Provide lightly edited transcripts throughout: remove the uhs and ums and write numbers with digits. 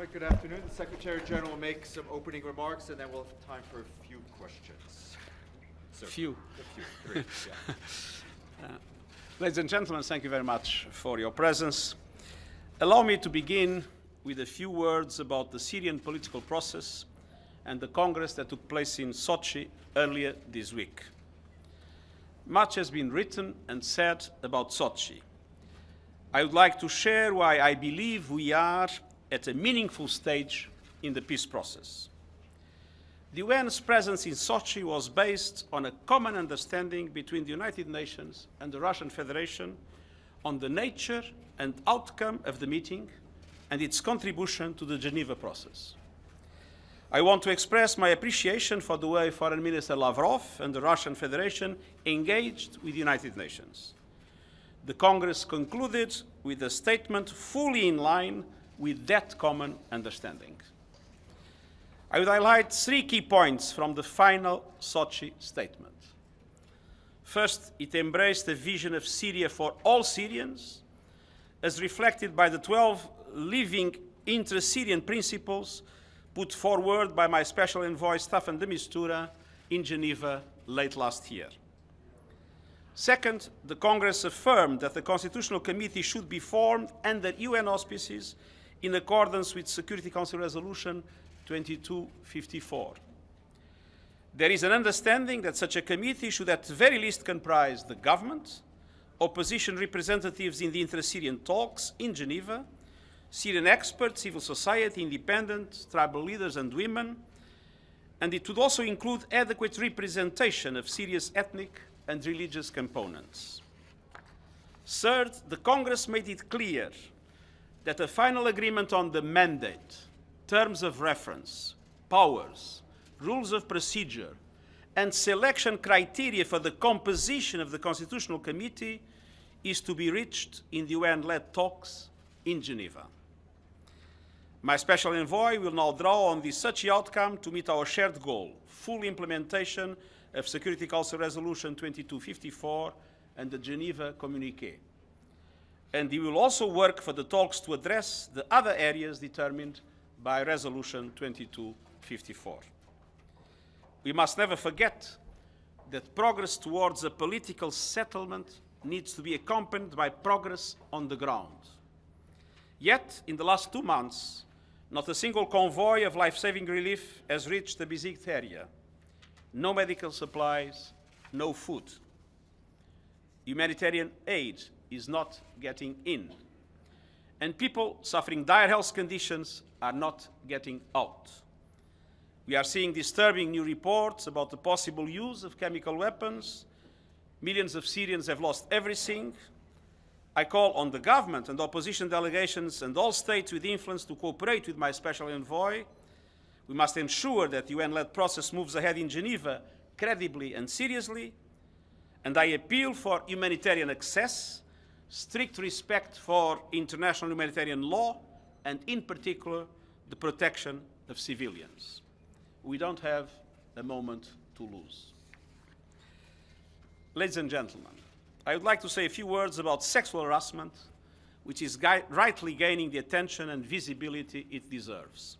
Mohammed, good afternoon. The Secretary General will make some opening remarks, and then we'll have time for a few questions. Sir. Few. A few, great, yeah. Ladies and gentlemen, thank you very much for your presence. Allow me to begin with a few words about the Syrian political process and the Congress that took place in Sochi earlier this week. Much has been written and said about Sochi. I would like to share why I believe we are at a meaningful stage in the peace process. The UN's presence in Sochi was based on a common understanding between the United Nations and the Russian Federation on the nature and outcome of the meeting and its contribution to the Geneva process. I want to express my appreciation for the way Foreign Minister Lavrov and the Russian Federation engaged with the United Nations. The Congress concluded with a statement fully in line with that common understanding. I would highlight three key points from the final Sochi statement. First, it embraced a vision of Syria for all Syrians, as reflected by the 12 living intra-Syrian principles put forward by my special envoy Staffan de Mistura in Geneva late last year. Second, the Congress affirmed that the Constitutional Committee should be formed under UN auspices in accordance with Security Council Resolution 2254. There is an understanding that such a committee should at the very least comprise the government, opposition representatives in the inter-Syrian talks in Geneva, Syrian experts, civil society, independent, tribal leaders and women, and it would also include adequate representation of Syria's ethnic and religious components. Third, the Congress made it clear that a final agreement on the mandate, terms of reference, powers, rules of procedure, and selection criteria for the composition of the Constitutional Committee is to be reached in the UN-led talks in Geneva. My special envoy will now draw on this Sochi outcome to meet our shared goal, full implementation of Security Council Resolution 2254 and the Geneva Communiqué. And he will also work for the talks to address the other areas determined by Resolution 2254. We must never forget that progress towards a political settlement needs to be accompanied by progress on the ground. Yet, in the last 2 months, not a single convoy of life-saving relief has reached the besieged area. No medical supplies, no food. Humanitarian aid is not getting in. And people suffering dire health conditions are not getting out. We are seeing disturbing new reports about the possible use of chemical weapons. Millions of Syrians have lost everything. I call on the government and opposition delegations and all states with influence to cooperate with my special envoy. We must ensure that the UN-led process moves ahead in Geneva credibly and seriously. And I appeal for humanitarian access, strict respect for international humanitarian law, and in particular, the protection of civilians. We don't have a moment to lose. Ladies and gentlemen, I would like to say a few words about sexual harassment, which is rightly gaining the attention and visibility it deserves.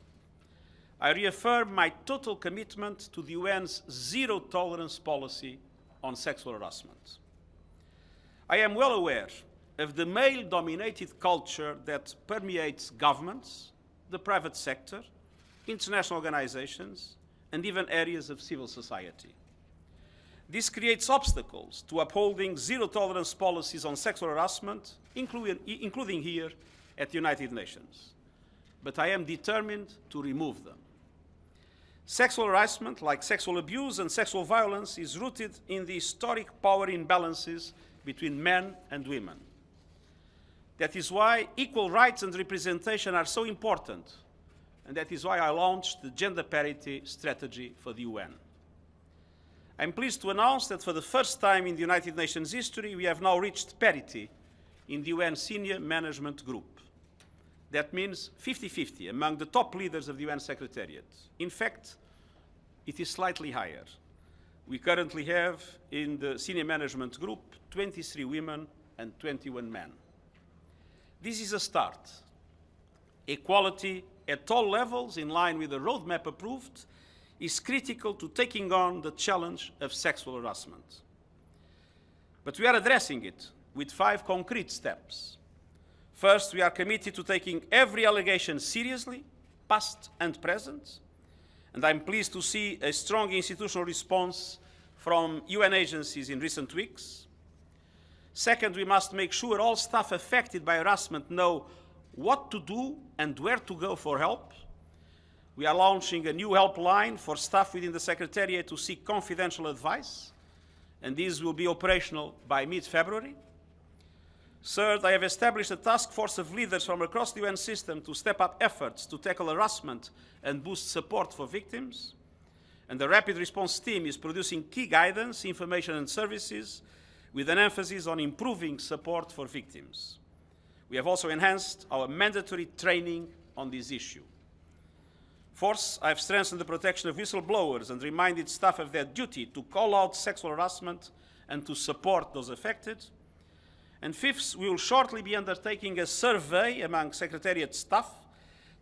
I reaffirm my total commitment to the UN's zero-tolerance policy on sexual harassment. I am well aware of the male-dominated culture that permeates governments, the private sector, international organizations, and even areas of civil society. This creates obstacles to upholding zero-tolerance policies on sexual harassment, including here at the United Nations. But I am determined to remove them. Sexual harassment, like sexual abuse and sexual violence, is rooted in the historic power imbalances between men and women. That is why equal rights and representation are so important, and that is why I launched the gender parity strategy for the UN. I'm pleased to announce that for the first time in the United Nations history, we have now reached parity in the UN Senior Management Group. That means 50-50 among the top leaders of the UN Secretariat. In fact, it is slightly higher. We currently have in the Senior Management Group 23 women and 21 men. This is a start. Equality at all levels in line with the roadmap approved is critical to taking on the challenge of sexual harassment. But we are addressing it with 5 concrete steps. First, we are committed to taking every allegation seriously, past and present, and I'm pleased to see a strong institutional response from UN agencies in recent weeks. Second, we must make sure all staff affected by harassment know what to do and where to go for help. We are launching a new helpline for staff within the Secretariat to seek confidential advice, and this will be operational by mid-February. Third, I have established a task force of leaders from across the UN system to step up efforts to tackle harassment and boost support for victims. And the Rapid Response Team is producing key guidance, information and services with an emphasis on improving support for victims. We have also enhanced our mandatory training on this issue. Fourth, I have strengthened the protection of whistleblowers and reminded staff of their duty to call out sexual harassment and to support those affected. And fifth, we will shortly be undertaking a survey among Secretariat staff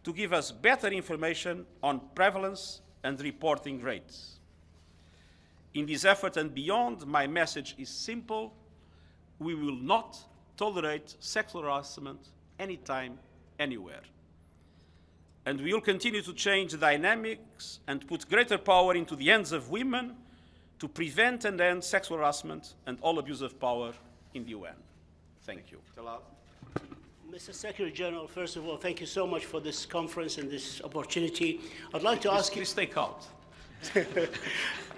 to give us better information on prevalence and reporting rates. In this effort and beyond, my message is simple: we will not tolerate sexual harassment anytime, anywhere. And we will continue to change the dynamics and put greater power into the hands of women to prevent and end sexual harassment and all abuse of power in the UN. Thank you. Mr. Secretary General, first of all, thank you so much for this conference and this opportunity. I'd like to ask you... Please stay calm.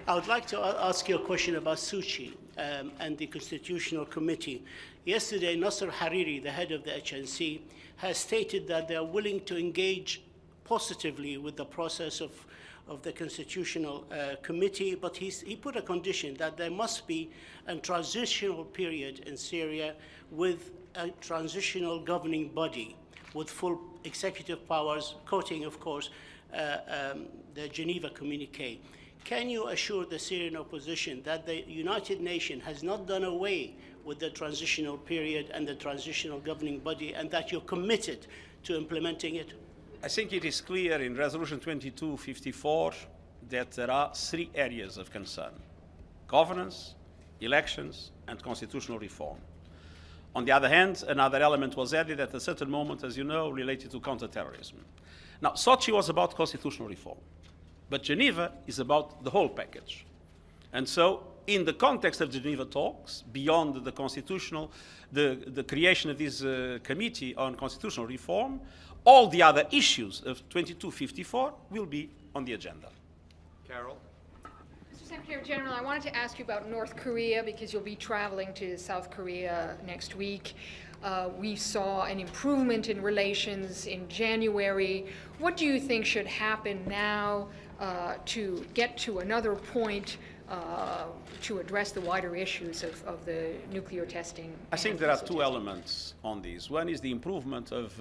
I would like to ask you a question about Soçi and the Constitutional Committee. Yesterday, Nasser Hariri, the head of the HNC, has stated that they are willing to engage positively with the process of the Constitutional Committee, but he put a condition that there must be a transitional period in Syria with a transitional governing body with full executive powers, quoting, of course, the Geneva Communique. Can you assure the Syrian opposition that the United Nations has not done away with the transitional period and the transitional governing body, and that you're committed to implementing it? I think it is clear in Resolution 2254 that there are 3 areas of concern: governance, elections, and constitutional reform. On the other hand, another element was added at a certain moment, as you know, related to counterterrorism. Now, Soçi was about constitutional reform, but Geneva is about the whole package. And so, in the context of the Geneva talks, beyond the constitutional, the creation of this committee on constitutional reform, all the other issues of 2254 will be on the agenda. Carol? Mr. Secretary General, I wanted to ask you about North Korea, because you'll be traveling to South Korea next week. We saw an improvement in relations in January. What do you think should happen now to get to another point to address the wider issues of the nuclear testing? I think there are 2 elements on this. One is the improvement of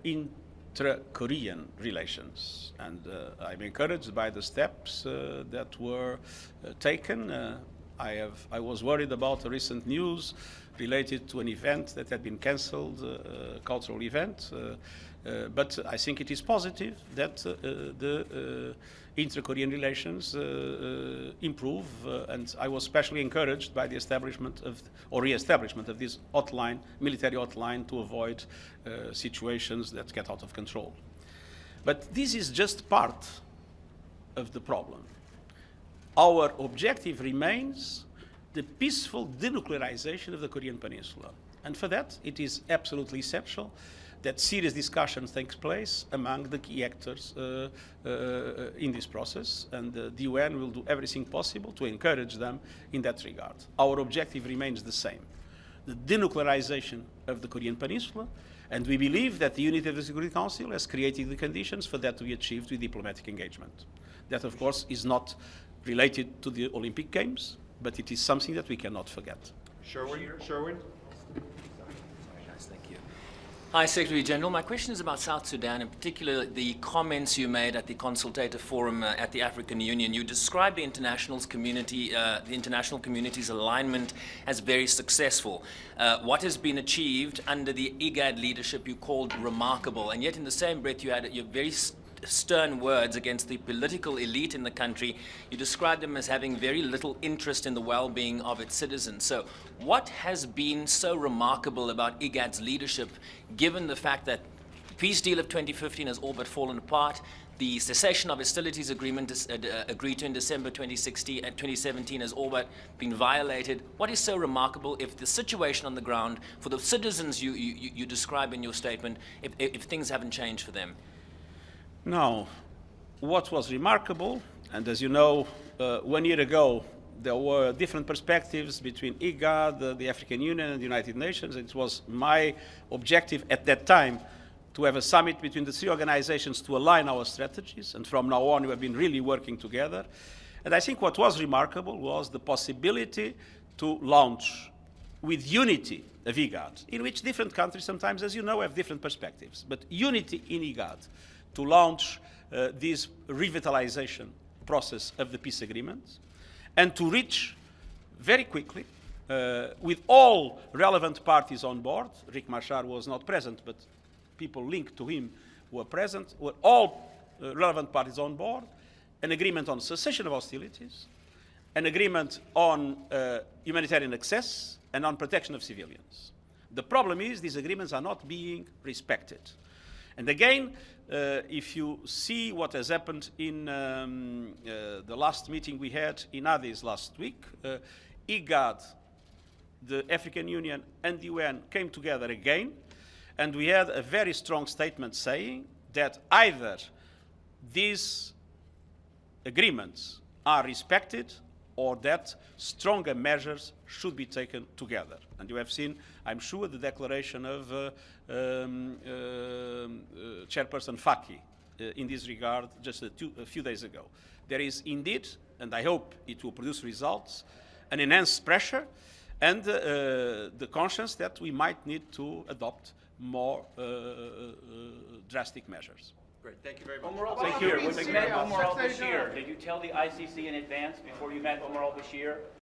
intra-Korean relations, and I'm encouraged by the steps that were taken. I was worried about the recent news related to an event that had been cancelled, a cultural event, but I think it is positive that the intra-Korean relations improve, and I was especially encouraged by the establishment of, or re-establishment of this hotline, military hotline, to avoid situations that get out of control. But this is just part of the problem. Our objective remains the peaceful denuclearization of the Korean Peninsula. And for that, it is absolutely essential that serious discussions take place among the key actors in this process, and the UN will do everything possible to encourage them in that regard. Our objective remains the same: the denuclearization of the Korean Peninsula, and we believe that the unity of the Security Council has created the conditions for that to be achieved with diplomatic engagement. That, of course, is not related to the Olympic Games, but it is something that we cannot forget. Sherwin? Hi, Secretary General. My question is about South Sudan, in particular the comments you made at the Consultative Forum at the African Union. You described the international community's alignment as very successful. What has been achieved under the IGAD leadership you called remarkable, and yet in the same breath you had your very stern words against the political elite in the country. You described them as having very little interest in the well-being of its citizens. So what has been so remarkable about IGAD's leadership, given the fact that the peace deal of 2015 has all but fallen apart, the cessation of hostilities agreement agreed to in December 2017 has all but been violated? What is so remarkable if the situation on the ground for the citizens you describe in your statement, if things haven't changed for them? Now, what was remarkable, and as you know, 1 year ago, there were different perspectives between IGAD, the African Union, and the United Nations. It was my objective at that time to have a summit between the three organizations to align our strategies, and from now on, we have been really working together. And I think what was remarkable was the possibility to launch with unity of IGAD, in which different countries sometimes, as you know, have different perspectives, but unity in IGAD, to launch this revitalization process of the peace agreement, and to reach very quickly, with all relevant parties on board. Riek Machar was not present, but people linked to him were present, were all relevant parties on board, an agreement on cessation of hostilities, an agreement on humanitarian access, and on protection of civilians. The problem is these agreements are not being respected. And again, if you see what has happened in the last meeting we had in Addis last week, IGAD, the African Union, and the UN came together again, and we had a very strong statement saying that either these agreements are respected or that stronger measures should be taken together. And you have seen, I'm sure, the declaration of Chairperson Faki in this regard just a few days ago. There is indeed, and I hope it will produce results, an enhanced pressure and the conscience that we might need to adopt more drastic measures. Great, thank you very much. Thank you. When you met Omar al-Bashir, did you tell the ICC in advance before you met Omar al-Bashir